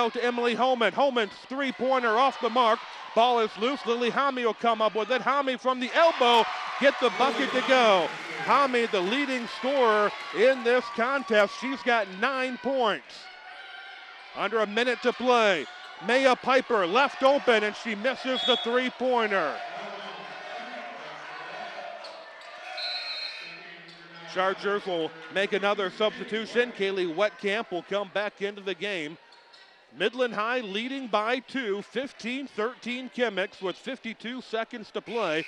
out to Emily Holman. Holman's three-pointer off the mark. Ball is loose. Lily Hami will come up with it. Hami from the elbow, get the bucket to go. Hami, the leading scorer in this contest. She's got 9 points. Under a minute to play. Maya Piper left open, and she misses the three-pointer. Chargers will make another substitution. Kaylee Wetkamp will come back into the game. Midland High leading by 2, 15-13 Kimmicks with 52 seconds to play.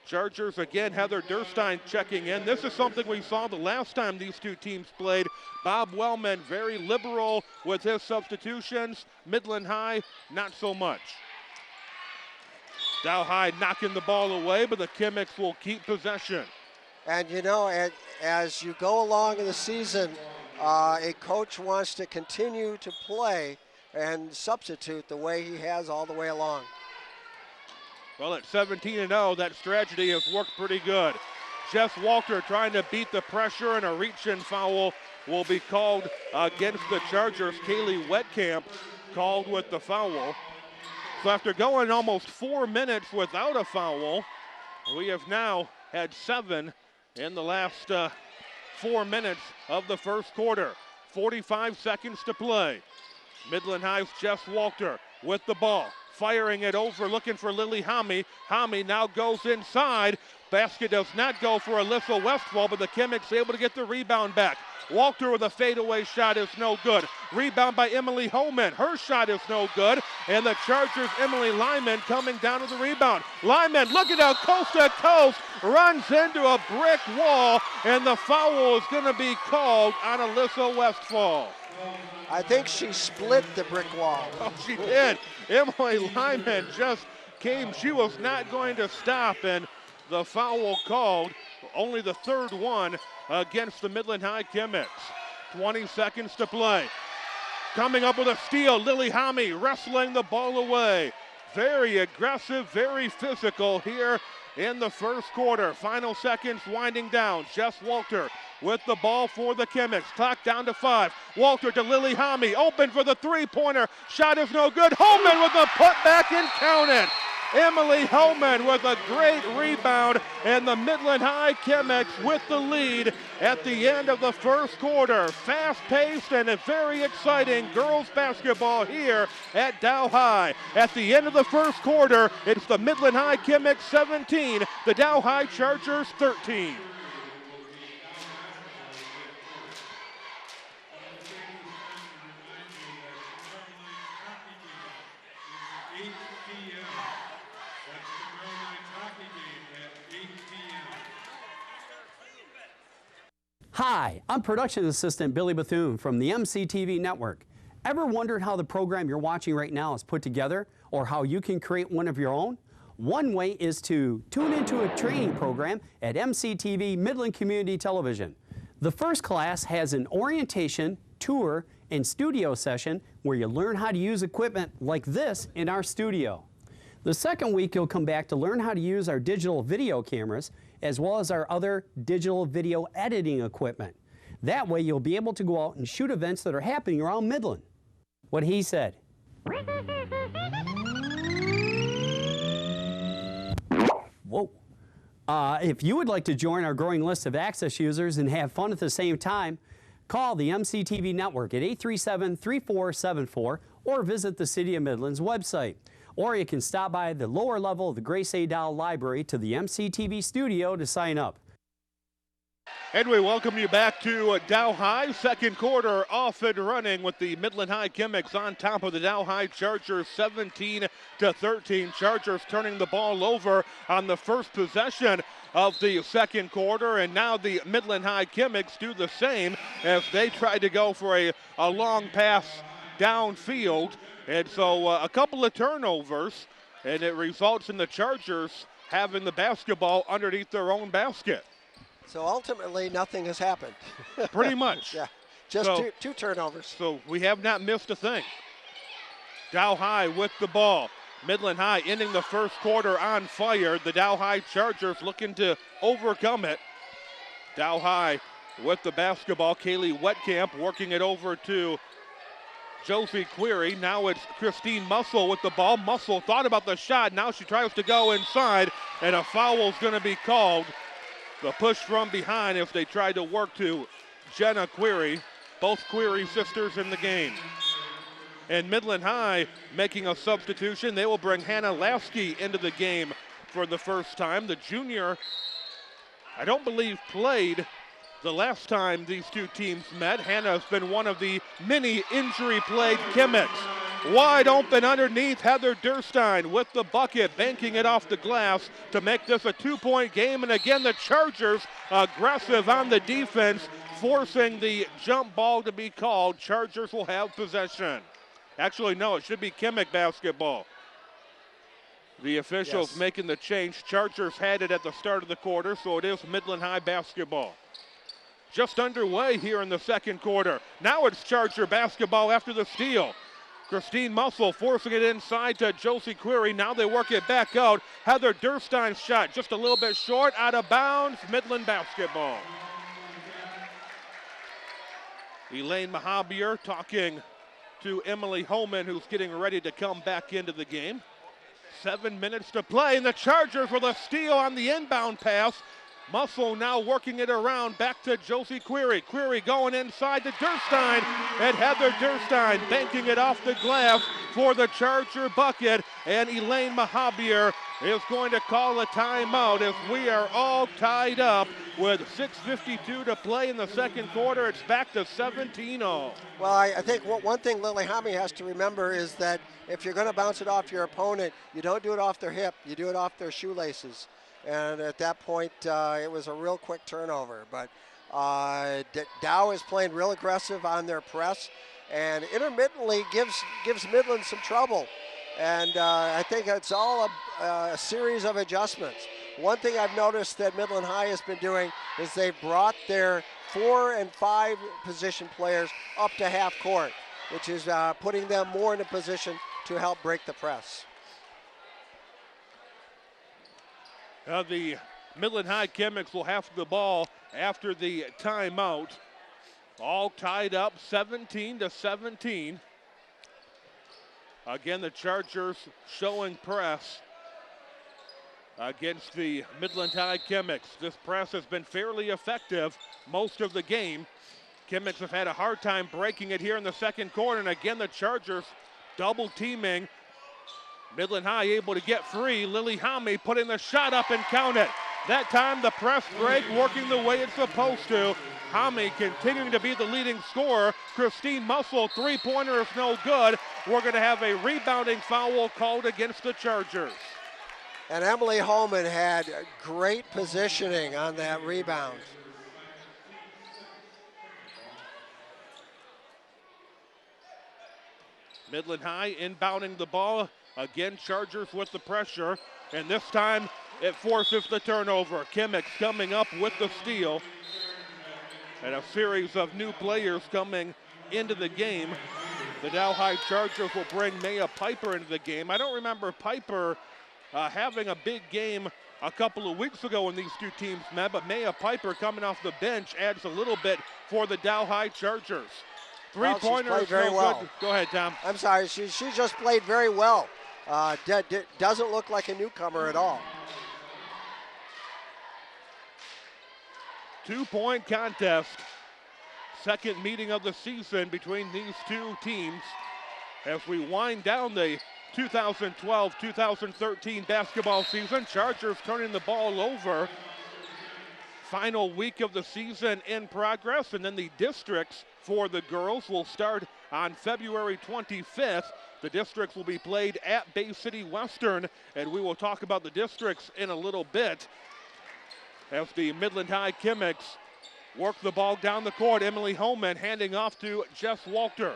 Chargers again, Heather Durstein checking in. This is something we saw the last time these two teams played. Bob Wellman very liberal with his substitutions. Midland High, not so much. Dow High knocking the ball away, but the Kimmicks will keep possession. And you know, as you go along in the season, a coach wants to continue to play and substitute the way he has all the way along. Well, at 17-0, that strategy has worked pretty good. Jess Walter trying to beat the pressure, and a reach-in foul will be called against the Chargers. Kaylee Wetkamp called with the foul. So after going almost 4 minutes without a foul, we have now had 7 in the last 4 minutes of the first quarter. 45 seconds to play. Midland High's Jess Walter with the ball. Firing it over, looking for Lily Hami. Hami now goes inside. Basket does not go for Alyssa Westfall, but the Kimmicks able to get the rebound back. Walter with a fadeaway shot is no good. Rebound by Emily Holman. Her shot is no good. And the Chargers' Emily Lyman coming down to the rebound. Lyman looking out coast to coast, runs into a brick wall, and the foul is going to be called on Alyssa Westfall. I think she split the brick wall. Oh, she did. Emily Lyman just came. She was not going to stop, and the foul called. Only the third one against the Midland High Kimmicks. 20 seconds to play. Coming up with a steal, Lily Hami wrestling the ball away. Very aggressive, very physical here in the first quarter. Final seconds winding down. Jess Walter with the ball for the Kimmicks. Clock down to 5. Walter to Lily Hami. Open for the three-pointer. Shot is no good. Holman with the putback and counted. Emily Holman with a great rebound, and the Midland High Kimmicks with the lead at the end of the first quarter. Fast-paced and a very exciting girls basketball here at Dow High. At the end of the first quarter, it's the Midland High Kimmicks 17, the Dow High Chargers 13. Hi, I'm production assistant Billy Bethune from the MCTV network. Ever wondered how the program you're watching right now is put together, or how you can create one of your own? One way is to tune into a training program at MCTV Midland Community Television. The first class has an orientation, tour, and studio session where you learn how to use equipment like this in our studio. The second week you'll come back to learn how to use our digital video cameras as well as our other digital video editing equipment. That way you'll be able to go out and shoot events that are happening around Midland. What he said. Whoa. If you would like to join our growing list of Access users and have fun at the same time, call the MCTV network at 837-3474 or visit the City of Midland's website. Or you can stop by the lower level of the Grace A. Dow Library to the MCTV studio to sign up. And we welcome you back to Dow High. Second quarter off and running with the Midland High Kimmicks on top of the Dow High Chargers 17-13. Chargers turning the ball over on the first possession of the second quarter, and now the Midland High Kimmicks do the same as they try to go for a long pass downfield. And so a couple of turnovers, and it results in the Chargers having the basketball underneath their own basket. So ultimately, nothing has happened. Pretty much. Yeah, just two turnovers. So we have not missed a thing. Dow High with the ball. Midland High ending the first quarter on fire. The Dow High Chargers looking to overcome it. Dow High with the basketball. Kaylee Wetkamp working it over to Josie Query. Now it's Christine Muscle with the ball. Muscle thought about the shot. Now she tries to go inside, and a foul's going to be called. The push from behind if they tried to work to Jenna Query. Both Query sisters in the game. And Midland High making a substitution. They will bring Hannah Lasky into the game for the first time. The junior, I don't believe, played the last time these two teams met. Hannah has been one of the many injury-plagued Kimmicks. Wide open underneath, Heather Durstein with the bucket, banking it off the glass to make this a 2-point game. And again, the Chargers aggressive on the defense, forcing the jump ball to be called. Chargers will have possession. Actually, no, it should be Kimmick basketball. The officials making the change. Chargers had it at the start of the quarter, so it is Midland High basketball. Just underway here in the second quarter. Now it's Charger basketball after the steal. Christine Muscle forcing it inside to Josie Query. Now they work it back out. Heather Durstein's shot just a little bit short, out of bounds. Midland basketball. Elaine Mahabier talking to Emily Holman, who's getting ready to come back into the game. 7 minutes to play, and the Chargers with a steal on the inbound pass. Muscle now working it around back to Josie Query. Query going inside to Durstein, and Heather Durstein banking it off the glass for the Charger bucket. And Elaine Mahabier is going to call a timeout as we are all tied up with 6:52 to play in the second quarter. It's back to 17-0. Well, I think one thing Lillehammer has to remember is that if you're going to bounce it off your opponent, you don't do it off their hip, you do it off their shoelaces. And at that point, it was a real quick turnover. But Dow is playing real aggressive on their press and intermittently gives Midland some trouble. And I think it's all a series of adjustments. One thing I've noticed that Midland High has been doing is they've brought their 4 and 5 position players up to half court, which is putting them more in a position to help break the press. The Midland High Chemics will have the ball after the timeout. All tied up 17-17. Again, the Chargers showing press against the Midland High Chemics. This press has been fairly effective most of the game. Chemics have had a hard time breaking it here in the second quarter, and again the Chargers double teaming. Midland High able to get free. Lily Hammy putting the shot up and count it. That time the press break working the way it's supposed to. Hammy continuing to be the leading scorer. Christine Muscle, three-pointer is no good. We're going to have a rebounding foul called against the Chargers. And Emily Holman had great positioning on that rebound. Midland High inbounding the ball. Again, Chargers with the pressure, and this time it forces the turnover. Kimmicks coming up with the steal. And a series of new players coming into the game. The Dow High Chargers will bring Maya Piper into the game. I don't remember Piper having a big game a couple of weeks ago when these two teams met, but Maya Piper coming off the bench adds a little bit for the Dow High Chargers. Three-pointer is very no well. good. Go ahead, Tom. I'm sorry, she just played very well. Doesn't look like a newcomer at all. 2-point contest. Second meeting of the season between these two teams as we wind down the 2012-2013 basketball season. Chargers turning the ball over. Final week of the season in progress, and then the districts for the girls will start on February 25th. The districts will be played at Bay City Western, and we will talk about the districts in a little bit as the Midland High Kimmicks work the ball down the court. Emily Holman handing off to Jess Walter.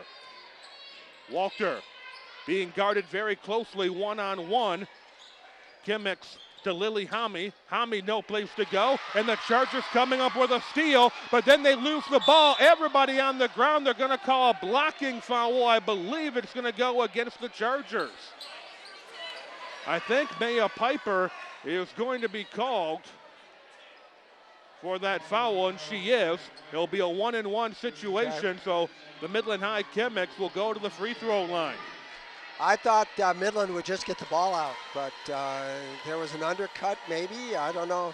Walter being guarded very closely one-on-one. Kimmicks to Lily Hammy. Hammy no place to go, and the Chargers coming up with a steal, but then they lose the ball. Everybody on the ground. They're going to call a blocking foul. I believe it's going to go against the Chargers. I think Maya Piper is going to be called for that foul, and she is. It'll be a 1-and-1 situation, so the Midland High Chemics will go to the free throw line. I thought Midland would just get the ball out, but there was an undercut maybe, I don't know.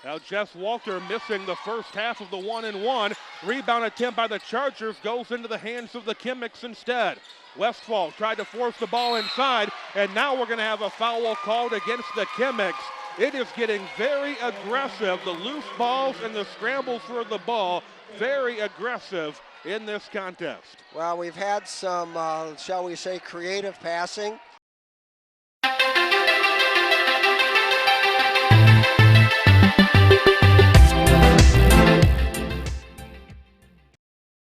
Now Jess Walter missing the first half of the 1-and-1. Rebound attempt by the Chargers goes into the hands of the Chemics instead. Westfall tried to force the ball inside, and now we're going to have a foul called against the Chemics. It is getting very aggressive. The loose balls and the scrambles for the ball, very aggressive in this contest. Well, we've had some, shall we say, creative passing.